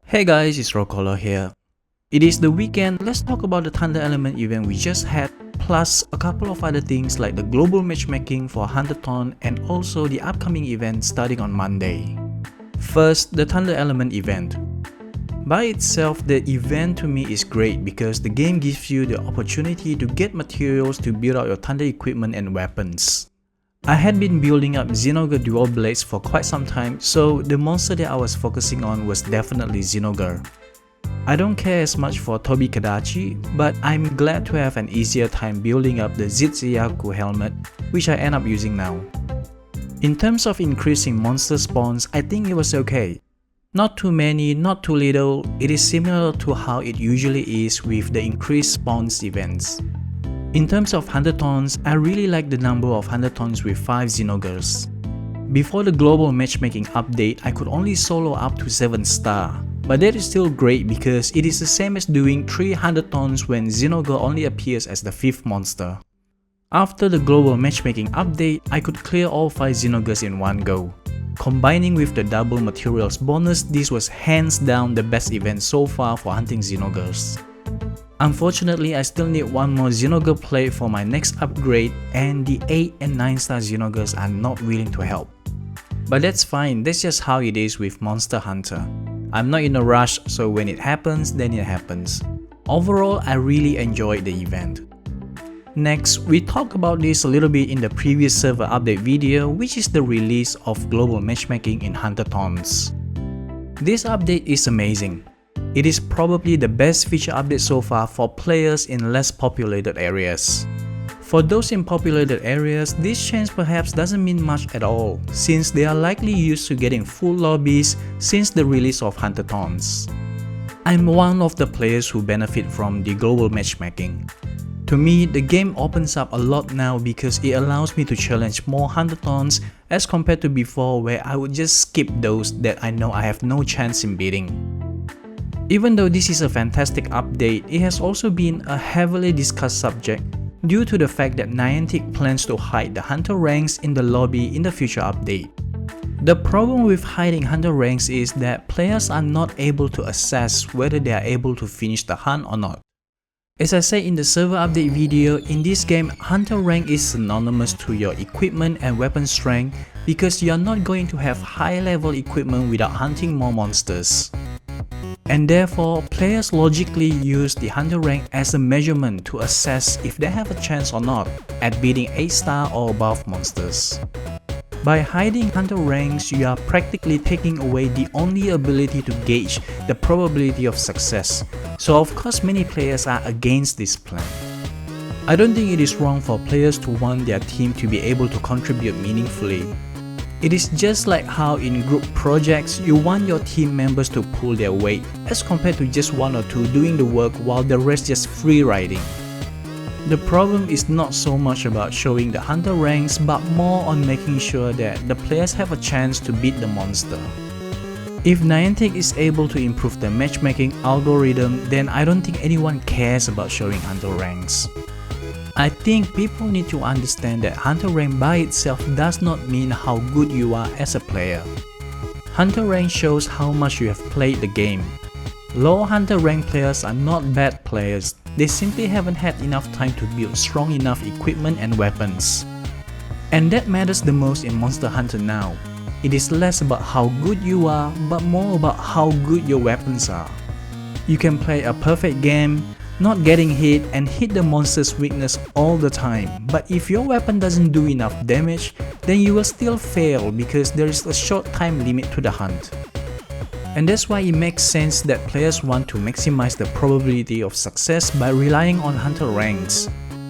Hey guys, it's Rockolo here. It is the weekend, let's talk about the Thunder Element event we just had, plus a couple of other things like the global matchmaking for Hunterthon and also the upcoming event starting on Monday. First, the Thunder Element event. By itself, the event to me is great because the game gives you the opportunity to get materials to build out your Thunder equipment and weapons. I had been building up Zinogre dual blades for quite some time, so the monster that I was focusing on was definitely Zinogre. I don't care as much for tobi-kadachi, but I'm glad to have an easier time building up the tzitzi-ya-ku helmet, which I end up using now. In terms of increasing monster spawns, I think it was okay. Not too many, not too little, it is similar to how it usually is with the increased spawns events. In terms of Hunterthons, I really like the number of Hunterthons with 5 Zinogres. Before the global matchmaking update, I could only solo up to 7 star, but that is still great because it is the same as doing 3 Hunterthons when Zinogre only appears as the 5th monster. After the global matchmaking update, I could clear all 5 Zinogres in one go. Combining with the double materials bonus, this was hands down the best event so far for hunting Zinogres. Unfortunately, I still need one more Zinogre plate for my next upgrade, and the 8 and 9 star Zinogres are not willing to help. But that's fine, that's just how it is with Monster Hunter. I'm not in a rush, so when it happens, then it happens. Overall, I really enjoyed the event. Next, we talked about this a little bit in the previous server update video, which is the release of global matchmaking in Hunterthons. This update is amazing. It is probably the best feature update so far for players in less populated areas. For those in populated areas, this change perhaps doesn't mean much at all, since they are likely used to getting full lobbies since the release of Hunterthons. I'm one of the players who benefit from the global matchmaking. To me, the game opens up a lot now because it allows me to challenge more Hunterthons as compared to before where I would just skip those that I know I have no chance in beating. Even though this is a fantastic update, it has also been a heavily discussed subject due to the fact that Niantic plans to hide the Hunter ranks in the lobby in the future update. The problem with hiding Hunter ranks is that players are not able to assess whether they are able to finish the hunt or not. As I said in the server update video, in this game, Hunter rank is synonymous to your equipment and weapon strength because you are not going to have high level equipment without hunting more monsters. And therefore, players logically use the Hunter rank as a measurement to assess if they have a chance or not at beating 8 star or above monsters. By hiding Hunter ranks, you are practically taking away the only ability to gauge the probability of success, so of course many players are against this plan. I don't think it is wrong for players to want their team to be able to contribute meaningfully. It is just like how in group projects, you want your team members to pull their weight as compared to just 1 or 2 doing the work while the rest just free riding. The problem is not so much about showing the Hunter ranks but more on making sure that the players have a chance to beat the monster. If Niantic is able to improve the matchmaking algorithm, then I don't think anyone cares about showing Hunter ranks. I think people need to understand that Hunter rank by itself does not mean how good you are as a player. Hunter rank shows how much you have played the game. Low Hunter rank players are not bad players, they simply haven't had enough time to build strong enough equipment and weapons. And that matters the most in Monster Hunter now. It is less about how good you are, but more about how good your weapons are. You can play a perfect game, not getting hit and hit the monster's weakness all the time, but if your weapon doesn't do enough damage, then you will still fail because there is a short time limit to the hunt. And that's why it makes sense that players want to maximize the probability of success by relying on Hunter ranks.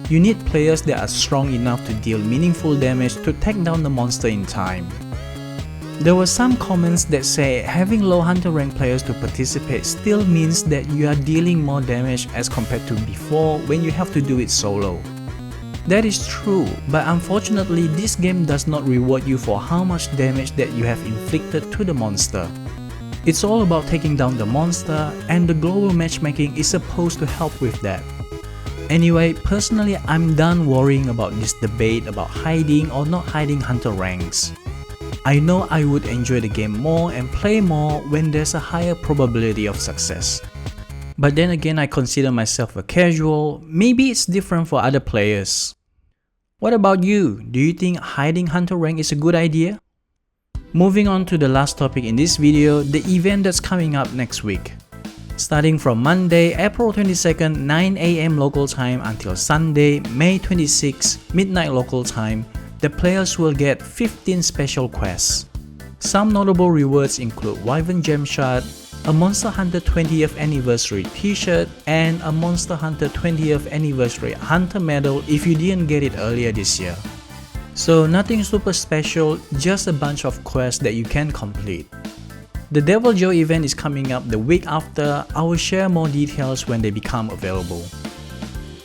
You need players that are strong enough to deal meaningful damage to take down the monster in time. There were some comments that say having low Hunter rank players to participate still means that you are dealing more damage as compared to before when you have to do it solo. That is true, but unfortunately this game does not reward you for how much damage that you have inflicted to the monster. It's all about taking down the monster, and the global matchmaking is supposed to help with that. Anyway, personally I'm done worrying about this debate about hiding or not hiding Hunter ranks. I know I would enjoy the game more and play more when there's a higher probability of success. But then again, I consider myself a casual. Maybe it's different for other players. What about you? Do you think hiding hunter rank is a good idea? Moving on to the last topic in this video, the event that's coming up next week. Starting from Monday, April 22nd, 9 AM local time until Sunday, May 26, midnight local time, the players will get 15 special quests. Some notable rewards include Wyvern Gem Shard, a Monster Hunter 20th Anniversary t-shirt, and a Monster Hunter 20th Anniversary Hunter Medal if you didn't get it earlier this year. So nothing super special, just a bunch of quests that you can complete. The Devil Joe event is coming up the week after. I will share more details when they become available.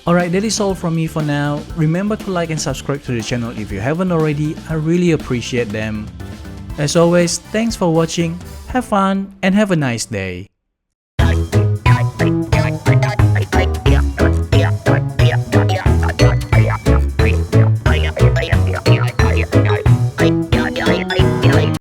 Alright, that is all from me for now. Remember to like and subscribe to the channel if you haven't already. I really appreciate them. As always, thanks for watching, have fun, and have a nice day.